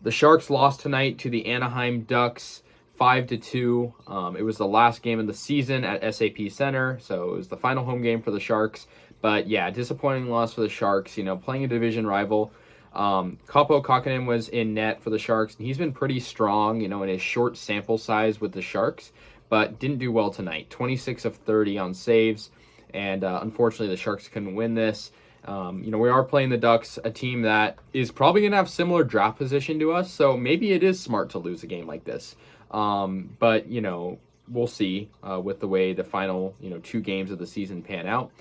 The Sharks lost tonight to the Anaheim Ducks 5-2. It was the last game of the season at SAP Center, so it was the final home game for the Sharks. But yeah, disappointing loss for the Sharks. Playing a division rival. Kaapo Kähkönen was in net for the Sharks, and he's been pretty strong, in his short sample size with the Sharks, but didn't do well tonight. 26 of 30 on saves, and unfortunately the Sharks couldn't win this. We are playing the Ducks, a team that is probably going to have similar draft position to us, so maybe it is smart to lose a game like this. But we'll see with the way the final, 2 games of the season pan out.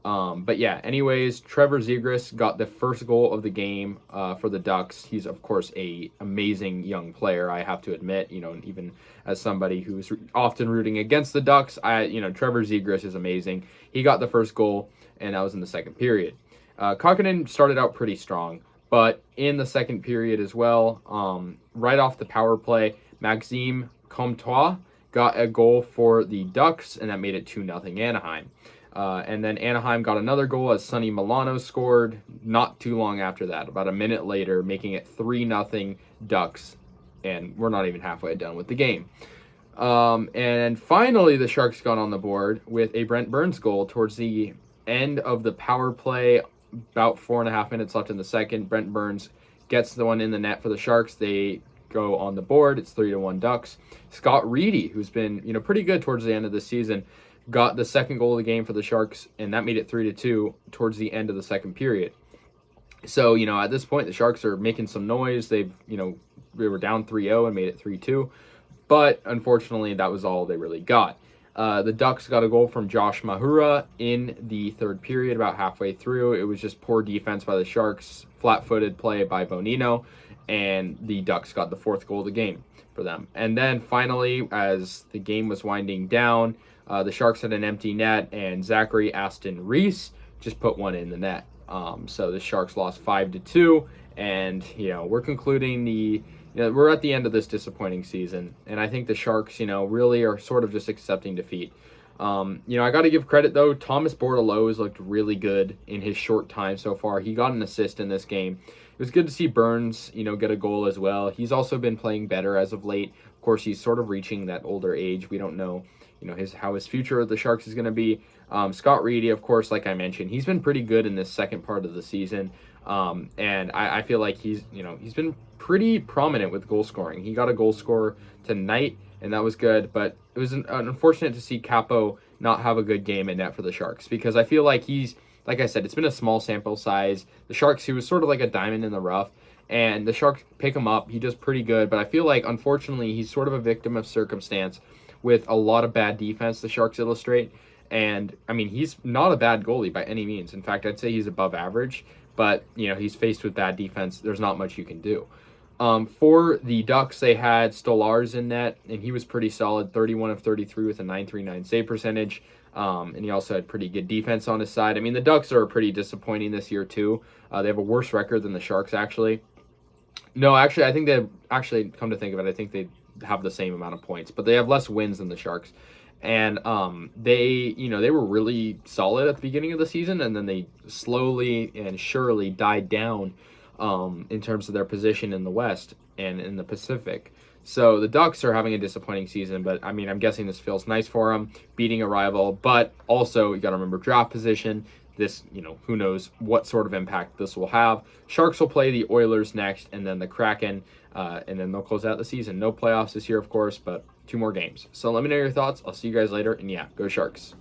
But yeah, anyways, Trevor Zegras got the first goal of the game for the Ducks. He's, of course, a amazing young player, I have to admit, even as somebody who's often rooting against the Ducks, Trevor Zegras is amazing. He got the first goal, and that was in the second period. Kähkönen started out pretty strong, but in the second period as well, right off the power play, Maxime Comtois got a goal for the Ducks, and that made it 2-0 Anaheim. And then Anaheim got another goal as Sonny Milano scored not too long after that, about a minute later, making it 3-0 Ducks, and we're not even halfway done with the game. And finally, the Sharks got on the board with a Brent Burns goal towards the end of the power play, about 4.5 minutes left in the second. Brent Burns gets the one in the net for the Sharks. They go on the board. It's 3-1 Ducks. Scott Reedy, who's been pretty good towards the end of the season, got the second goal of the game for the Sharks, and that made it 3-2 towards the end of the second period. So, at this point, the Sharks are making some noise. They were down 3-0 and made it 3-2, but unfortunately, that was all they really got. The Ducks got a goal from Josh Mahura in the third period, about halfway through. It was just poor defense by the Sharks, flat-footed play by Bonino, and the Ducks got the fourth goal of the game for them. And then finally, as the game was winding down, the Sharks had an empty net, and Zachary Aston Reese just put one in the net. So the Sharks lost 5-2, and we're concluding we're at the end of this disappointing season, and I think the Sharks, really are sort of just accepting defeat. I got to give credit, though. Thomas Bordeleau has looked really good in his short time so far. He got an assist in this game. It was good to see Burns, get a goal as well. He's also been playing better as of late. Of course, he's sort of reaching that older age. We don't know, how his future of the Sharks is going to be. Scott Reedy, of course, like I mentioned, he's been pretty good in this second part of the season. And I feel like he's been pretty prominent with goal scoring. He got a goal score tonight, and that was good. But it was unfortunate to see Kaapo not have a good game in net for the Sharks, because I feel like like I said, it's been a small sample size. The Sharks, he was sort of like a diamond in the rough, and the Sharks pick him up. He does pretty good, but I feel like, unfortunately, he's sort of a victim of circumstance with a lot of bad defense the Sharks illustrate. And, he's not a bad goalie by any means. In fact, I'd say he's above average, but, he's faced with bad defense. There's not much you can do. For the Ducks, they had Stolarz in net, and he was pretty solid, 31 of 33 with a .939 save percentage. And he also had pretty good defense on his side. The Ducks are pretty disappointing this year, too. They have a worse record than the Sharks, actually. No, actually, I think come to think of it, I think they have the same amount of points, but they have less wins than the Sharks. And they were really solid at the beginning of the season, and then they slowly and surely died down in terms of their position in the West and in the Pacific. So the Ducks are having a disappointing season, but I'm guessing this feels nice for them, beating a rival. But also, you got to remember draft position. This, who knows what sort of impact this will have. Sharks will play the Oilers next, and then the Kraken, and then they'll close out the season. No playoffs this year, of course, but 2 more games. So let me know your thoughts. I'll see you guys later, and yeah, go Sharks.